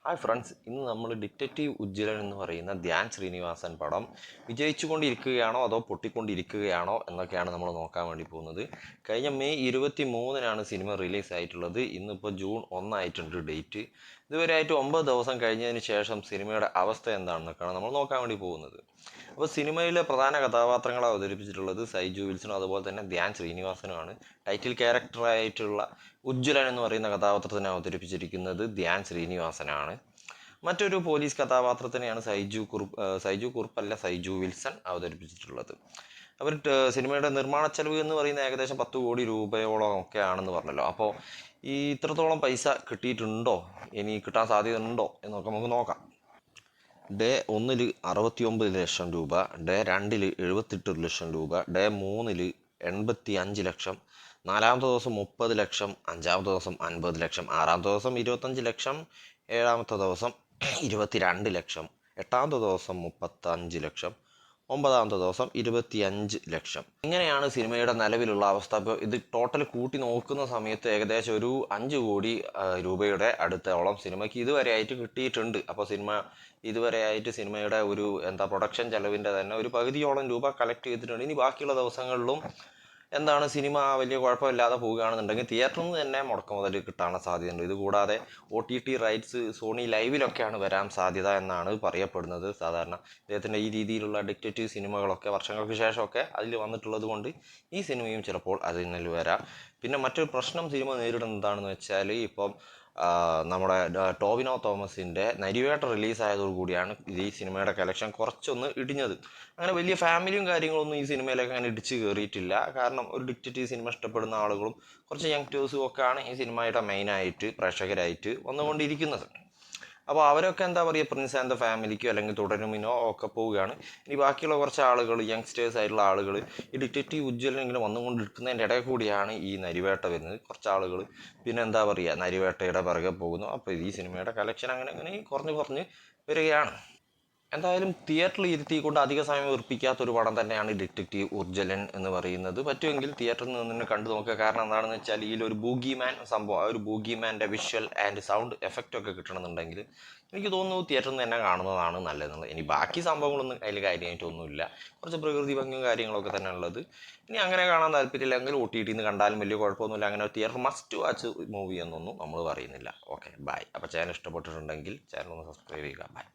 Hi friends, ഇന്ന് നമ്മൾ detective Ujjwalan എന്ന് പറയുന്ന ധ്യാൻ ശ്രീനിവാസൻ പടം വിജയിച്ചുകൊണ്ടിരിക്കുകയാണോ അതോ പൊട്ടിക്കൊണ്ടിരിക്കുകയാണോ എന്നൊക്കെയാണ് നമ്മൾ നോക്കാൻ വേണ്ടി പോകുന്നത്. കഴിഞ്ഞ മെയ് 23-നാണ് സിനിമ റിലീസ് ആയിട്ടുള്ളത്. ഇന്നിപ്പോൾ ജൂൺ 1 ഡേറ്റ്. ഇതുവരെ ആയിട്ട് 9 ദിവസം കഴിഞ്ഞതിന് ശേഷം സിനിമയുടെ അവസ്ഥ എന്താണെന്നൊക്കെയാണ് നമ്മൾ നോക്കാൻ വേണ്ടി പോകുന്നത്. അപ്പോൾ സിനിമയിലെ പ്രധാന കഥാപാത്രങ്ങളെ അവതരിപ്പിച്ചിട്ടുള്ളത് സൈജു വിൽസണും അതുപോലെ തന്നെ ധ്യാൻ ശ്രീനിവാസനുമാണ്. ടൈറ്റിൽ ക്യാരക്ടറായിട്ടുള്ള ഉജ്ജ്വലൻ എന്ന് പറയുന്ന കഥാപാത്രത്തിനെ അവതരിപ്പിച്ചിരിക്കുന്നത് ധ്യാൻ ശ്രീനിവാസനാണ്. മറ്റൊരു പോലീസ് കഥാപാത്രത്തിനെയാണ് സൈജു കുറുപ്പല്ല സൈജു വിൽസൺ അവതരിപ്പിച്ചിട്ടുള്ളത്. അവർ സിനിമയുടെ നിർമ്മാണ ചെലവ് എന്ന് പറയുന്നത് ഏകദേശം 10 കോടി രൂപയോളം ഒക്കെ ആണെന്ന് പറഞ്ഞല്ലോ. അപ്പോൾ ഈ ഇത്രത്തോളം പൈസ കിട്ടിയിട്ടുണ്ടോ, ഇനി കിട്ടാൻ സാധ്യത ഉണ്ടോ എന്നൊക്കെ നമുക്ക് നോക്കാം. ഡേ 1 69 ലക്ഷം രൂപ, ഡേ 2 78 ലക്ഷം രൂപ, ഡേ 3 85 ലക്ഷം, 4-ാമത്തെ ദിവസം 30 ലക്ഷം, 5-ാമത്തെ ദിവസം 50 ലക്ഷം, 6-ാമത്തെ ദിവസം 25 ലക്ഷം, 7-ാമത്തെ ദിവസം 22 ലക്ഷം, 8-ാമത്തെ ദിവസം 35 ലക്ഷം, 9-ാമത്തെ ദിവസം 25 ലക്ഷം. ഇങ്ങനെയാണ് സിനിമയുടെ നിലവിലുള്ള അവസ്ഥ. അപ്പോൾ ഇത് ടോട്ടൽ കൂട്ടി നോക്കുന്ന സമയത്ത് ഏകദേശം ഒരു 5 കോടി രൂപയുടെ അടുത്തോളം സിനിമയ്ക്ക് ഇതുവരെ ആയിട്ട് കിട്ടിയിട്ടുണ്ട്. അപ്പോൾ സിനിമയുടെ ഒരു പ്രൊഡക്ഷൻ ചെലവിൻ്റെ തന്നെ ഒരു പകുതിയോളം രൂപ കളക്ട് ചെയ്തിട്ടുണ്ട്. ഇനി ബാക്കിയുള്ള ദിവസങ്ങളിലും സിനിമ വലിയ കുഴപ്പമില്ലാതെ പോവുകയാണെന്നുണ്ടെങ്കിൽ തിയേറ്ററിൽ നിന്ന് തന്നെ മുടക്കം മുതൽ കിട്ടാനുള്ള സാധ്യതയുണ്ട്. ഇതുകൂടാതെ OTT റൈറ്റ്സ് സോണി ലൈവിലൊക്കെയാണ് വരാൻ സാധ്യത എന്നാണ് പറയപ്പെടുന്നത്. സാധാരണ ഇദ്ദേഹത്തിൻ്റെ ഈ രീതിയിലുള്ള ഡിറ്റക്റ്റീവ് സിനിമകളൊക്കെ വർഷങ്ങൾക്ക് ശേഷമൊക്കെ അതിൽ വന്നിട്ടുള്ളത് കൊണ്ട് ഈ സിനിമയും ചിലപ്പോൾ അതിൽ വരാം. പിന്നെ മറ്റൊരു പ്രശ്നം സിനിമ നേരിടുന്നത് എന്താണെന്ന് വെച്ചാൽ, ഇപ്പം നമ്മുടെ ടോവിനോ തോമസിൻ്റെ നരിവേട്ട റിലീസായതോടുകൂടിയാണ് ഈ സിനിമയുടെ കളക്ഷൻ കുറച്ചൊന്ന് ഇടിഞ്ഞത്. അങ്ങനെ വലിയ ഫാമിലിയും കാര്യങ്ങളൊന്നും ഈ സിനിമയിലേക്ക് അങ്ങനെ ഇടിച്ച് കയറിയിട്ടില്ല. കാരണം ഒരു ഡിറ്റക്റ്റീവ് സിനിമ ഇഷ്ടപ്പെടുന്ന ആളുകളും കുറച്ച് യങ്സ്റ്റേഴ്സും ഒക്കെയാണ് ഈ സിനിമയുടെ മെയിനായിട്ട് പ്രേക്ഷകരായിട്ട് വന്നുകൊണ്ടിരിക്കുന്നത്. അപ്പോൾ അവരൊക്കെ പ്രിൻസ് ആൻഡ് ദ ഫാമിലിക്കോ അല്ലെങ്കിൽ തുടരുമിനോ ഒക്കെ പോവുകയാണ്. ഇനി ബാക്കിയുള്ള കുറച്ച് ആളുകൾ, യങ്സ്റ്റേഴ്സ് ആയിട്ടുള്ള ആളുകൾ ഈ ഡിറ്റക്റ്റീവ് ഉജ്ജ്വലൻ ഇങ്ങനെ വന്നുകൊണ്ടിരിക്കുന്നതിൻ്റെ ഇടയിൽ കൂടിയാണ് ഈ നരിവേട്ട വരുന്നത്. കുറച്ച് ആളുകൾ പിന്നെ നരിവേട്ടയുടെ പിറകെ പോകുന്നു. അപ്പോൾ ഈ സിനിമയുടെ കളക്ഷൻ അങ്ങനെ കുറഞ്ഞ് വരികയാണ്. എന്തായാലും തിയേറ്ററിൽ ഇരുത്തിക്കൊണ്ട് അധിക സമയം വെറുപ്പിക്കാത്തൊരു പടം തന്നെയാണ് ഡിറ്റക്റ്റീവ് ഉജ്ജ്വലൻ എന്ന് പറയുന്നത്. പറ്റുമെങ്കിൽ തിയേറ്ററിൽ നിന്ന് തന്നെ കണ്ടു നോക്കുക. കാരണം എന്താണെന്ന് വെച്ചാൽ ഇതിലൊരു ബൂഗിമാൻ സംഭവം, ഒരു ബൂഗിമാൻ്റെ വിഷ്വൽ ആൻഡ് സൗണ്ട് എഫക്റ്റ് ഒക്കെ കിട്ടണമെന്നുണ്ടെങ്കിൽ എനിക്ക് തോന്നുന്നു തിയേറ്ററിൽ നിന്ന് തന്നെ കാണുന്നതാണ് നല്ലതെന്നുള്ളത്. ഇനി ബാക്കി സംഭവങ്ങളൊന്നും അതിൽ കാര്യമായിട്ടൊന്നുമില്ല, കുറച്ച് പ്രകൃതി ഭംഗിയും കാര്യങ്ങളൊക്കെ തന്നെ ഉള്ളത്. ഇനി അങ്ങനെ കാണാൻ താല്പര്യമില്ലെങ്കിൽ OTT കണ്ടാലും വലിയ കുഴപ്പമൊന്നുമില്ല. അങ്ങനെ തിയേറ്റർ മസ്റ്റ് വാച്ച് മൂവി എന്നൊന്നും നമ്മൾ പറയുന്നില്ല. Okay, bye. അപ്പോൾ ചാനൽ ഇഷ്ടപ്പെട്ടിട്ടുണ്ടെങ്കിൽ ചാനൽ ഒന്ന് സബ്സ്ക്രൈബ് ചെയ്യുക. ബൈ.